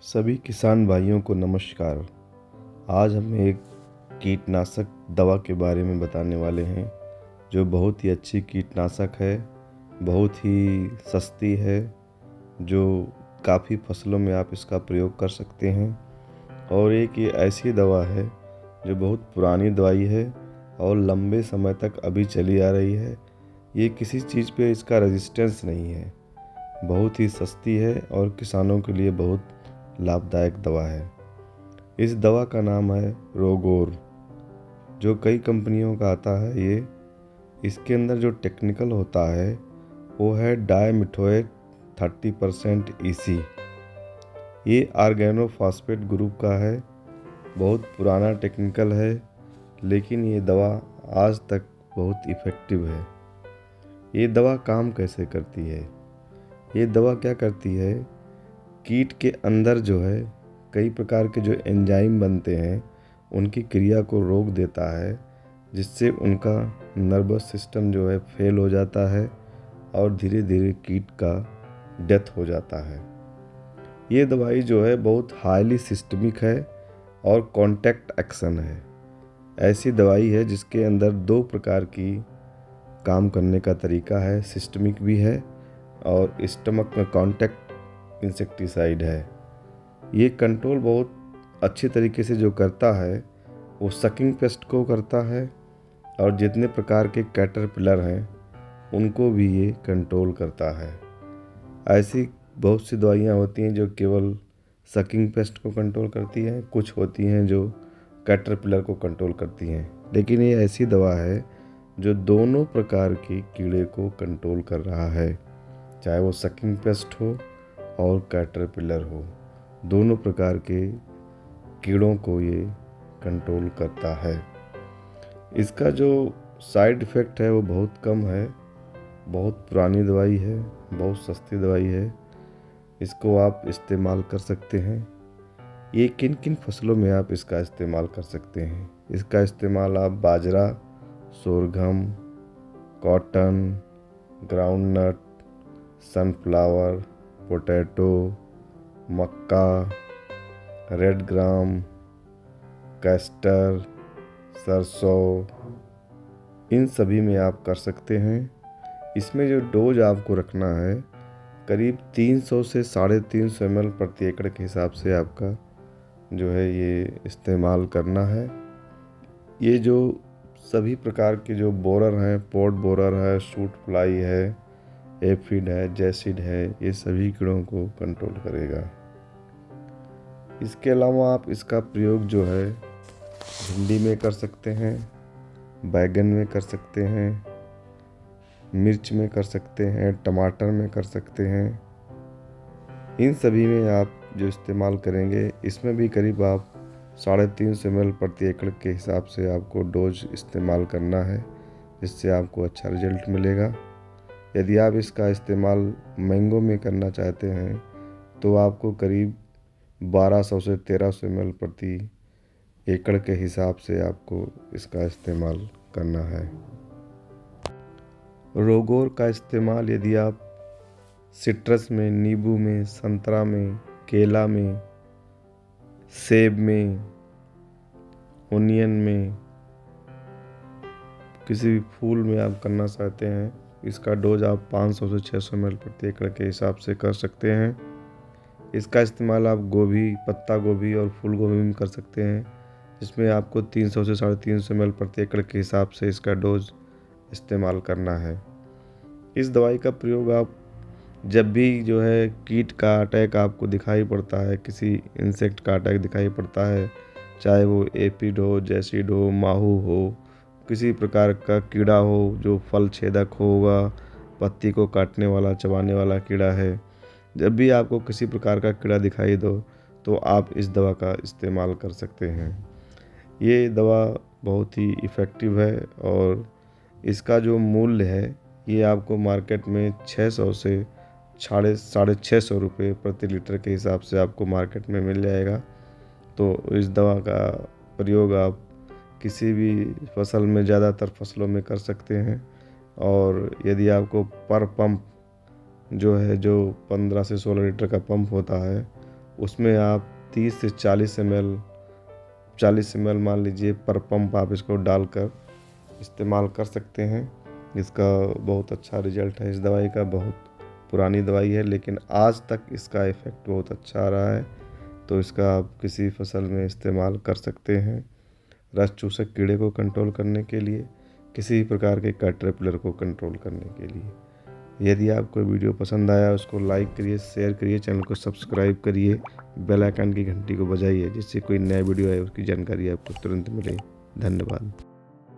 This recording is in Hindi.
सभी किसान भाइयों को नमस्कार। आज हम एक कीटनाशक दवा के बारे में बताने वाले हैं जो बहुत ही अच्छी कीटनाशक है, बहुत ही सस्ती है, जो काफ़ी फसलों में आप इसका प्रयोग कर सकते हैं। और एक ये ऐसी दवा है जो बहुत पुरानी दवाई है और लंबे समय तक अभी चली आ रही है। ये किसी चीज़ पे इसका रेजिस्टेंस नहीं है, बहुत ही सस्ती है और किसानों के लिए बहुत लाभदायक दवा है। इस दवा का नाम है रोगोर, जो कई कंपनियों का आता है। इसके अंदर जो टेक्निकल होता है वो है डायमिथोएट 30% EC। ये ऑर्गेनोफॉस्फेट ग्रुप का है, बहुत पुराना टेक्निकल है, लेकिन ये दवा आज तक बहुत इफ़ेक्टिव है। ये दवा काम कैसे करती है? ये दवा क्या करती है, कीट के अंदर जो है कई प्रकार के जो एंजाइम बनते हैं उनकी क्रिया को रोक देता है, जिससे उनका नर्वस सिस्टम जो है फेल हो जाता है और धीरे धीरे कीट का डेथ हो जाता है। ये दवाई जो है बहुत हाईली सिस्टमिक है और कॉन्टैक्ट एक्शन है। ऐसी दवाई है जिसके अंदर दो प्रकार की काम करने का तरीका है, सिस्टमिक भी है और स्टमक में कॉन्टैक्ट इंसेक्टिसाइड है। ये कंट्रोल बहुत अच्छी तरीके से जो करता है वो सकिंग पेस्ट को करता है और जितने प्रकार के कैटरपिलर हैं उनको भी ये कंट्रोल करता है। ऐसी बहुत सी दवाइयाँ होती हैं जो केवल सकिंग पेस्ट को कंट्रोल करती हैं, कुछ होती हैं जो कैटरपिलर को कंट्रोल करती हैं, लेकिन ये ऐसी दवा है जो दोनों प्रकार के कीड़े को कंट्रोल कर रहा है, चाहे वो सकिंग पेस्ट हो और कैटरपिलर हो। दोनों प्रकार के कीड़ों को ये कंट्रोल करता है। इसका जो साइड इफ़ेक्ट है वो बहुत कम है, बहुत पुरानी दवाई है, बहुत सस्ती दवाई है। इसको आप इस्तेमाल कर सकते हैं। ये किन किन फसलों में आप इसका इस्तेमाल कर सकते हैं? इसका इस्तेमाल आप बाजरा, sorghum, cotton, groundnut, sunflower, potato, मक्का, रेड ग्राम, कैस्टर, सरसों, इन सभी में आप कर सकते हैं। इसमें जो डोज आपको रखना है करीब 300 से 350 ml प्रति एकड़ के हिसाब से आपका जो है ये इस्तेमाल करना है। ये जो सभी प्रकार के जो बोरर हैं, पॉट बोरर है, सूट फ्लाई है, एफिड है, जैसिड है, ये सभी कीड़ों को कंट्रोल करेगा। इसके अलावा आप इसका प्रयोग जो है भिंडी में कर सकते हैं, बैगन में कर सकते हैं, मिर्च में कर सकते हैं, टमाटर में कर सकते हैं। इन सभी में आप जो इस्तेमाल करेंगे इसमें भी करीब आप 350 ml प्रति एकड़ के हिसाब से आपको डोज इस्तेमाल करना है, जिससे आपको अच्छा रिजल्ट मिलेगा। यदि आप इसका इस्तेमाल मैंगो में करना चाहते हैं तो आपको करीब 1200 से 1300 ml प्रति एकड़ के हिसाब से आपको इसका इस्तेमाल करना है। रोगोर का इस्तेमाल यदि आप सिट्रस में, नींबू में, संतरा में, केला में, सेब में, ओनियन में, किसी भी फूल में आप करना चाहते हैं, इसका डोज आप 500 से 600 ml प्रति एकड़ के हिसाब से कर सकते हैं। इसका इस्तेमाल आप गोभी, पत्ता गोभी और फूल गोभी में कर सकते हैं, जिसमें आपको 300 से 350 ml प्रति एकड़ के हिसाब से इसका डोज इस्तेमाल करना है। इस दवाई का प्रयोग आप जब भी जो है कीट का अटैक आपको दिखाई पड़ता है, किसी इंसेक्ट का अटैक दिखाई पड़ता है, चाहे वो एफिड हो, जैसिड हो, माहू हो, किसी प्रकार का कीड़ा हो जो फल छेदक होगा, पत्ती को काटने वाला, चबाने वाला कीड़ा है, जब भी आपको किसी प्रकार का कीड़ा दिखाई दो तो आप इस दवा का इस्तेमाल कर सकते हैं। ये दवा बहुत ही इफ़ेक्टिव है और इसका जो मूल्य है ये आपको मार्केट में 600 से 650 रुपये प्रति लीटर के हिसाब से आपको मार्केट में मिल जाएगा। तो इस दवा का प्रयोग आप किसी भी फसल में, ज़्यादातर फसलों में कर सकते हैं। और यदि आपको पर पंप जो है, जो 15 से 16 लीटर का पंप होता है, उसमें आप 30 से 40 ml मान लीजिए पर पंप आप इसको डालकर इस्तेमाल कर सकते हैं। इसका बहुत अच्छा रिजल्ट है। इस दवाई का बहुत पुरानी दवाई है लेकिन आज तक इसका इफ़ेक्ट बहुत अच्छा आ रहा है। तो इसका आप किसी फसल में इस्तेमाल कर सकते हैं। रस चूसक कीड़े को कंट्रोल करने के लिए, किसी प्रकार के कैटरपिलर को कंट्रोल करने के लिए। यदि आपको वीडियो पसंद आया उसको लाइक करिए, शेयर करिए, चैनल को सब्सक्राइब करिए, बेल आइकन की घंटी को बजाइए जिससे कोई नया वीडियो आए उसकी जानकारी आपको तुरंत मिले। धन्यवाद।